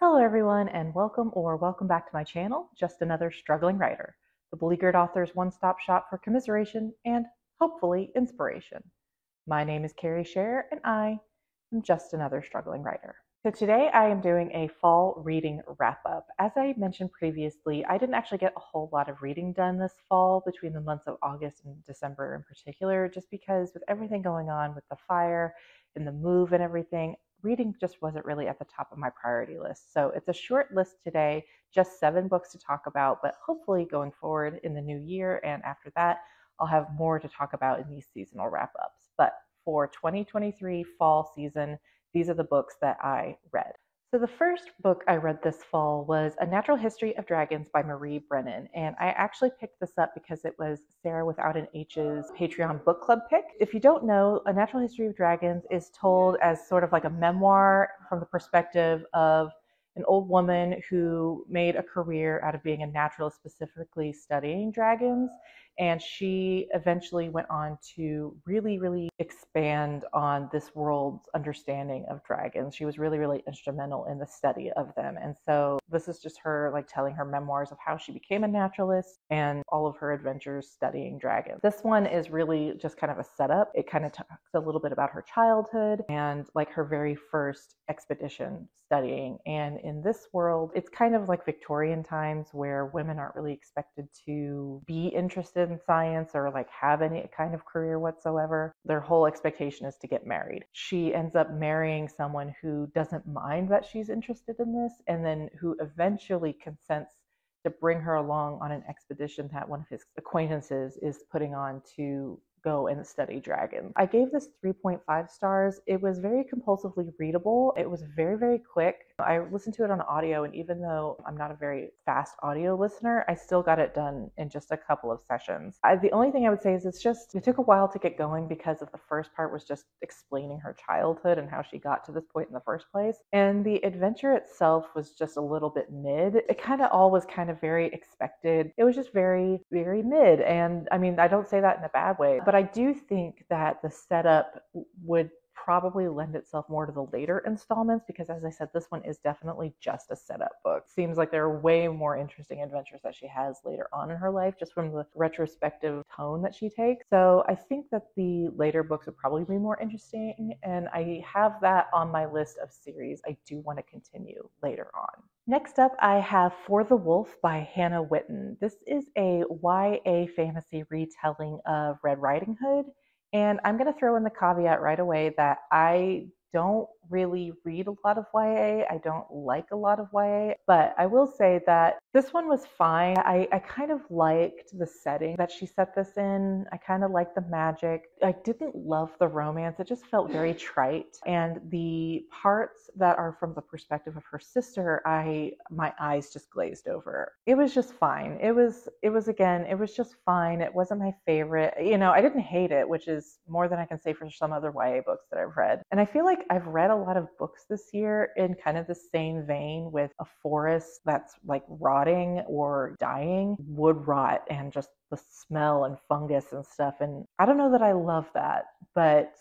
Hello everyone and welcome back to my channel, Just Another Struggling Writer, the Beleaguered Author's one-stop shop for commiseration and hopefully inspiration. My name is Carrie Scher and I am just another struggling writer. So today I am doing a fall reading wrap-up. As I mentioned previously, I didn't actually get a whole lot of reading done this fall between the months of August and December in particular, just because with everything going on with the fire and the move and everything, reading just wasn't really at the top of my priority list. So it's a short list today, just 7 books to talk about, but hopefully going forward in the new year and after that, I'll have more to talk about in these seasonal wrap-ups. But for 2023 fall season, these are the books that I read. So the first book I read this fall was A Natural History of Dragons by Marie Brennan. And I actually picked this up because it was Sarah Without an H's Patreon book club pick. If you don't know, A Natural History of Dragons is told as sort of like a memoir from the perspective of an old woman who made a career out of being a naturalist, specifically studying dragons. And she eventually went on to really expand on this world's understanding of dragons. She was really instrumental in the study of them. And so this is just her like telling her memoirs of how she became a naturalist and all of her adventures studying dragons. This one is really just kind of a setup. It kind of talks a little bit about her childhood and like her very first expedition studying. And in this world, it's kind of like Victorian times where women aren't really expected to be interested in science or like have any kind of career whatsoever. Their whole expectation is to get married. She ends up marrying someone who doesn't mind that she's interested in this, and then who eventually consents to bring her along on an expedition that one of his acquaintances is putting on to go and study dragons. I gave this 3.5 stars. It was very compulsively readable. It was very quick. I listened to it on audio, and even though I'm not a very fast audio listener, I still got it done in just a couple of sessions. The only thing I would say is it took a while to get going because of the first part was just explaining her childhood and how she got to this point in the first place. And the adventure itself was just a little bit mid. It kind of all was kind of very expected. It was just very mid. And I mean, I don't say that in a bad way, but I do think that the setup would probably lend itself more to the later installments because, as I said, this one is definitely just a setup book. Seems like there are way more interesting adventures that she has later on in her life, just from the retrospective tone that she takes. So I think that the later books would probably be more interesting, and I have that on my list of series I do want to continue later on. Next up, I have For the Wolf by Hannah Whitten. This is a YA fantasy retelling of Red Riding Hood. And I'm going to throw in the caveat right away that I don't really read a lot of YA. I don't like a lot of YA, but I will say that this one was fine. I kind of liked the setting that she set this in. I kind of liked the magic. I didn't love the romance. It just felt very trite. And the parts that are from the perspective of her sister, my eyes just glazed over. It was just fine. It was just fine. It wasn't my favorite. I didn't hate it, which is more than I can say for some other YA books that I've read. And I feel like I've read a lot of books this year in kind of the same vein, with a forest that's like rotting or dying, wood rot, and just the smell and fungus and stuff. And I don't know that I love that, but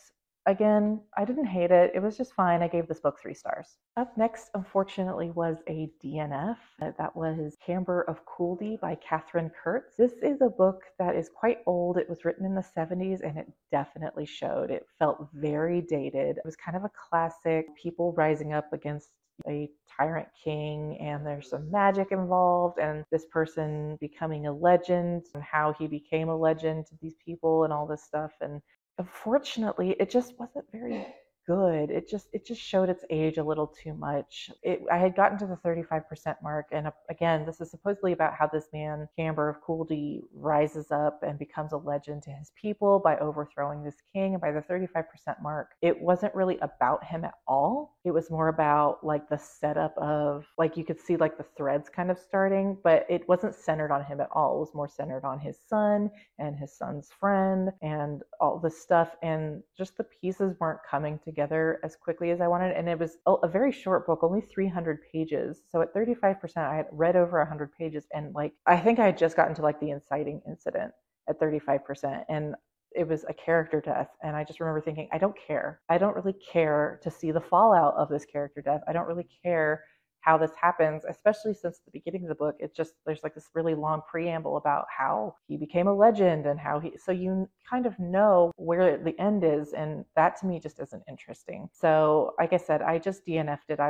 again, I didn't hate it. It was just fine. I gave this book 3 stars. Up next, unfortunately, was a DNF. That was Camber of Cooldy by Katherine Kurtz. This is a book that is quite old. It was written in the 70s, and it definitely showed. It felt very dated. It was kind of a classic, people rising up against a tyrant king, and there's some magic involved, and this person becoming a legend, and how he became a legend to these people and all this stuff. And unfortunately, it just wasn't very good. It just showed its age a little too much. I had gotten to the 35% mark, and again, this is supposedly about how this man, Camber of Cooldy, rises up and becomes a legend to his people by overthrowing this king. And by the 35% mark, it wasn't really about him at all. It was more about like the setup of, like, you could see like the threads kind of starting, but it wasn't centered on him at all. It was more centered on his son and his son's friend and all this stuff, and just the pieces weren't coming together as quickly as I wanted. And it was a very short book, only 300 pages. So at 35%, I had read over 100 pages, and like I think I had just gotten to like the inciting incident at 35%, and it was a character death. And I just remember thinking, I don't care. I don't really care to see the fallout of this character death. I don't really care how this happens, especially since the beginning of the book. It's just, there's like this really long preamble about how he became a legend and how so you kind of know where the end is. And that to me just isn't interesting. So like I said, I just DNF'd it.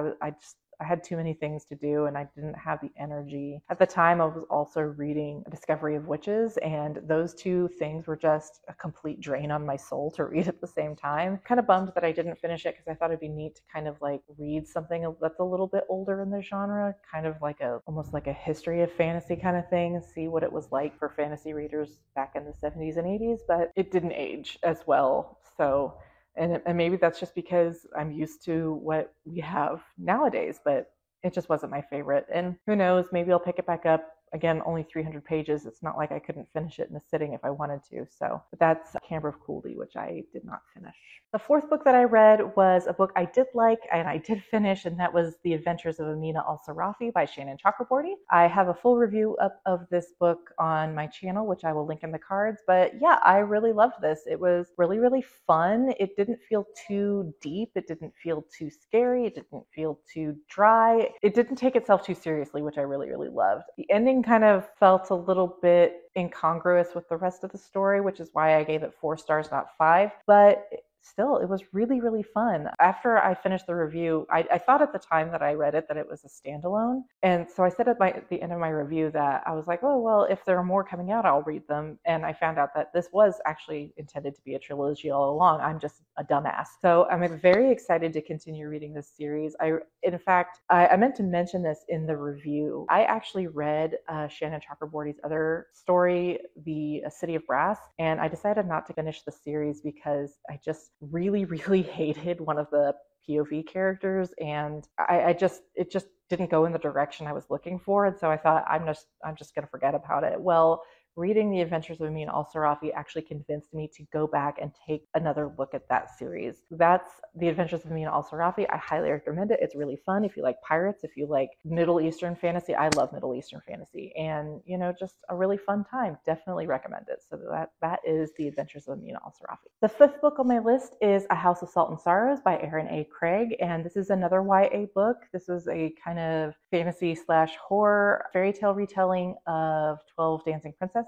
I had too many things to do and I didn't have the energy. At the time, I was also reading A Discovery of Witches, and those two things were just a complete drain on my soul to read at the same time. Kind of bummed that I didn't finish it because I thought it'd be neat to kind of like read something that's a little bit older in the genre, kind of like almost like a history of fantasy kind of thing, see what it was like for fantasy readers back in the 70s and 80s, but it didn't age as well. So and maybe that's just because I'm used to what we have nowadays, but it just wasn't my favorite. And who knows, maybe I'll pick it back up. Again, only 300 pages. It's not like I couldn't finish it in a sitting if I wanted to. So but that's Camber of Cooldy, which I did not finish. The fourth book that I read was a book I did like and I did finish, and that was The Adventures of Amina Al-Sarafi by Shannon Chakraborty. I have a full review up of this book on my channel, which I will link in the cards. But yeah, I really loved this. It was really, really fun. It didn't feel too deep. It didn't feel too scary. It didn't feel too dry. It didn't take itself too seriously, which I really, really loved. The ending kind of felt a little bit incongruous with the rest of the story, which is why I gave it 4 stars, not 5. But still, it was really, really fun. After I finished the review, I thought at the time that I read it that it was a standalone. And so I said at the end of my review that I was like, oh, well, if there are more coming out, I'll read them. And I found out that this was actually intended to be a trilogy all along. I'm just a dumbass. So I'm very excited to continue reading this series. In fact, I meant to mention this in the review. I actually read Shannon Chakraborty's other story, The City of Brass, and I decided not to finish the series because I just really, really hated one of the POV characters, and it just didn't go in the direction I was looking for. And so I thought I'm just gonna forget about it. Well, reading The Adventures of Amina Al-Sarafi actually convinced me to go back and take another look at that series. That's The Adventures of Amina Al-Sarafi. I highly recommend it. It's really fun. If you like pirates, if you like Middle Eastern fantasy, I love Middle Eastern fantasy, and just a really fun time. Definitely recommend it. So that is The Adventures of Amina Al-Sarafi. The fifth book on my list is A House of Salt and Sorrows by Aaron A. Craig, and this is another YA book. This is a kind of fantasy/horror fairy tale retelling of 12 Dancing Princesses.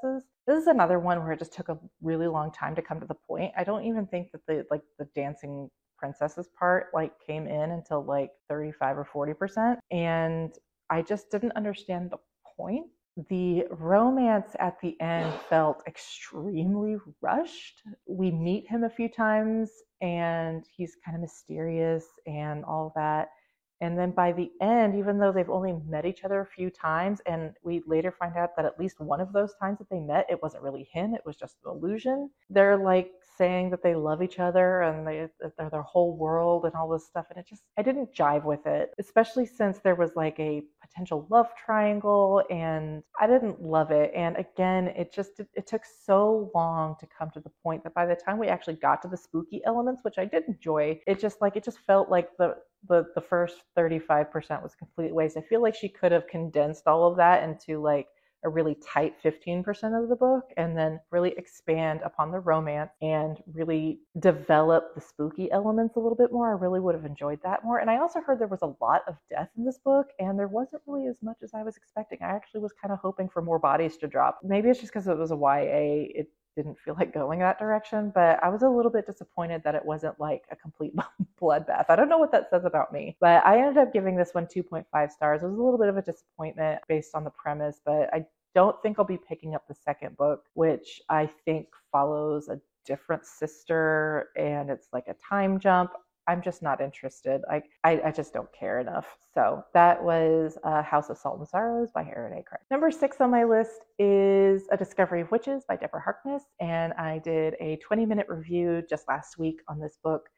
This is another one where it just took a really long time to come to the point. I don't even think that the dancing princesses part came in until 35 or 40%, and I just didn't understand the point. The romance at the end felt extremely rushed. We meet him a few times and he's kind of mysterious and all that. And then by the end, even though they've only met each other a few times, and we later find out that at least one of those times that they met, it wasn't really him, it was just an illusion. They're saying that they love each other and they're their whole world and all this stuff. And I didn't jive with it, especially since there was a potential love triangle, and I didn't love it. And again, it took so long to come to the point that by the time we actually got to the spooky elements, which I did enjoy, it just felt like the first 35% was a complete waste. I feel like she could have condensed all of that into a really tight 15% of the book, and then really expand upon the romance and really develop the spooky elements a little bit more. I really would have enjoyed that more. And I also heard there was a lot of death in this book, and there wasn't really as much as I was expecting. I actually was kind of hoping for more bodies to drop. Maybe it's just because it was a YA. It didn't feel like going that direction, but I was a little bit disappointed that it wasn't a complete bloodbath. I don't know what that says about me, but I ended up giving this one 2.5 stars. It was a little bit of a disappointment based on the premise, but I don't think I'll be picking up the second book, which I think follows a different sister, and it's a time jump. I'm just not interested. I just don't care enough. So that was House of Salt and Sorrows by Aaron A. Craig. Number 6 on my list is A Discovery of Witches by Deborah Harkness, and I did a 20-minute review just last week on this book,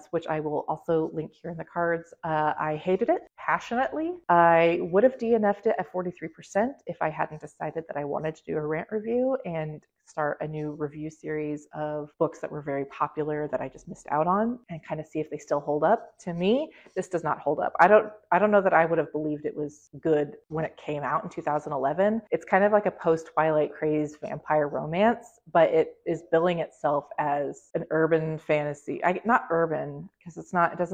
which I will also link here in the cards. I hated it passionately. I would have DNF'd it at 43% if I hadn't decided that I wanted to do a rant review and start a new review series of books that were very popular that I just missed out on, and kind of see if they still hold up. To me, this does not hold up. I don't know that I would have believed it was good when it came out in 2011. It's kind of like a post-Twilight craze vampire romance, but it is billing itself as an urban fantasy. Not urban, because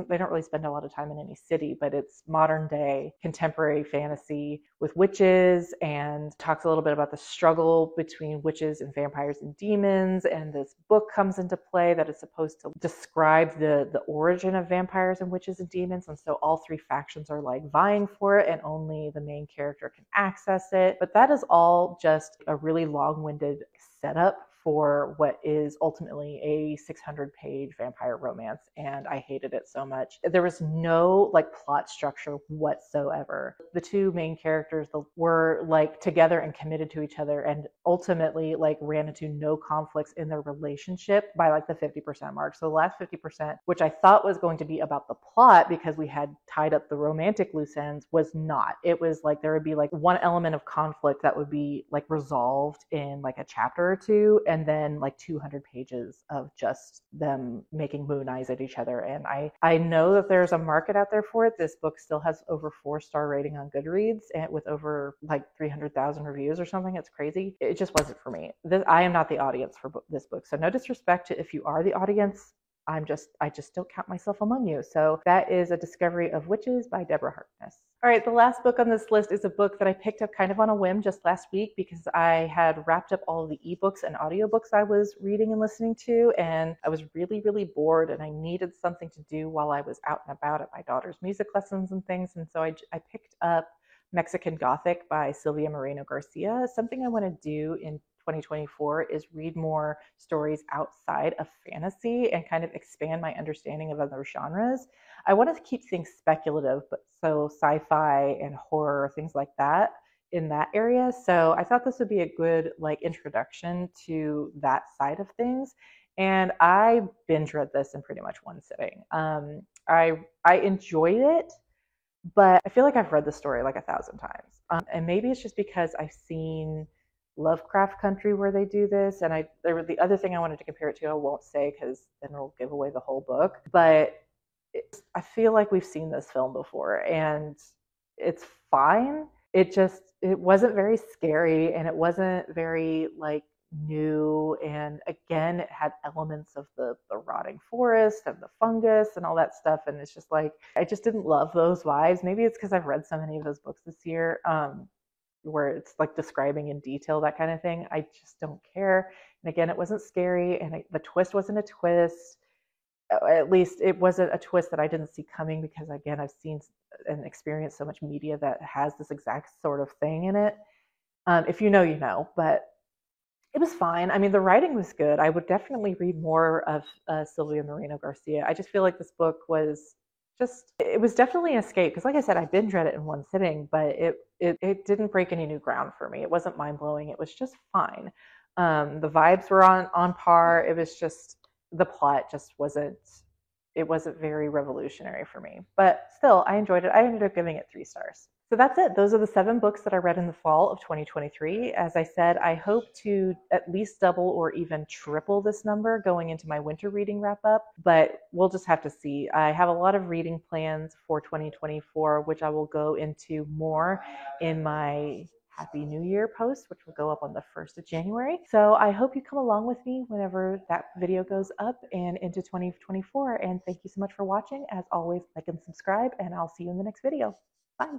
they don't really spend a lot of time in any city, but it's modern day contemporary fantasy with witches, and talks a little bit about the struggle between witches and vampires and demons. And this book comes into play that is supposed to describe the origin of vampires and witches and demons. And so all three factions are like vying for it, and only the main character can access it. But that is all just a really long-winded setup for what is ultimately a 600-page vampire romance, and I hated it so much. There was no like plot structure whatsoever. The two main characters were like together and committed to each other, and ultimately like ran into no conflicts in their relationship by like the 50% mark. So the last 50%, which I thought was going to be about the plot because we had tied up the romantic loose ends, was not. It was like there would be like one element of conflict that would be like resolved in like a chapter or two, and then like 200 pages of just them making moon eyes at each other. And I know that there's a market out there for it. This book still has over 4-star rating on Goodreads, and with over like 300,000 reviews or something. It's crazy. It just wasn't for me. I am not the audience for this book. So no disrespect to if you are the audience. I just don't count myself among you. So that is A Discovery of Witches by Deborah Harkness. All right, the last book on this list is a book that I picked up kind of on a whim just last week because I had wrapped up all of the ebooks and audiobooks I was reading and listening to, and I was really, really bored, and I needed something to do while I was out and about at my daughter's music lessons and things. And so I picked up Mexican Gothic by Silvia Moreno Garcia. Something I want to do in 2024 is read more stories outside of fantasy and kind of expand my understanding of other genres. I want to keep things speculative, but so sci-fi and horror, things like that in that area. So I thought this would be a good like introduction to that side of things. And I binge read this in pretty much one sitting. I enjoyed it, but I feel like I've read the story like 1,000 times. And maybe it's just because I've seen Lovecraft Country where they do this, and the other thing I wanted to compare it to, I won't say because then it'll give away the whole book, but I feel like we've seen this film before, and it's fine. It wasn't very scary, and it wasn't very like new, and again it had elements of the rotting forest and the fungus and all that stuff, and it's just like I just didn't love those vibes. Maybe it's because I've read so many of those books this year, where it's like describing in detail that kind of thing. I just don't care. And again, it wasn't scary, and the twist wasn't a twist. At least it wasn't a twist that I didn't see coming, because again, I've seen and experienced so much media that has this exact sort of thing in it. If you know, you know, but it was fine. I mean, the writing was good. I would definitely read more of Silvia Moreno Garcia. I just feel like this book was it was definitely an escape, because like I said, I binge read it in one sitting, but it didn't break any new ground for me. It wasn't mind-blowing. It was just fine. The vibes were on par. It was just, the plot just wasn't very revolutionary for me, but still I enjoyed it. I ended up giving it 3 stars. So that's it. Those are the 7 books that I read in the fall of 2023. As I said, I hope to at least double or even triple this number going into my winter reading wrap up, but we'll just have to see. I have a lot of reading plans for 2024, which I will go into more in my Happy New Year post, which will go up on the 1st of January. So I hope you come along with me whenever that video goes up and into 2024. And thank you so much for watching. As always, like and subscribe, and I'll see you in the next video. Bye.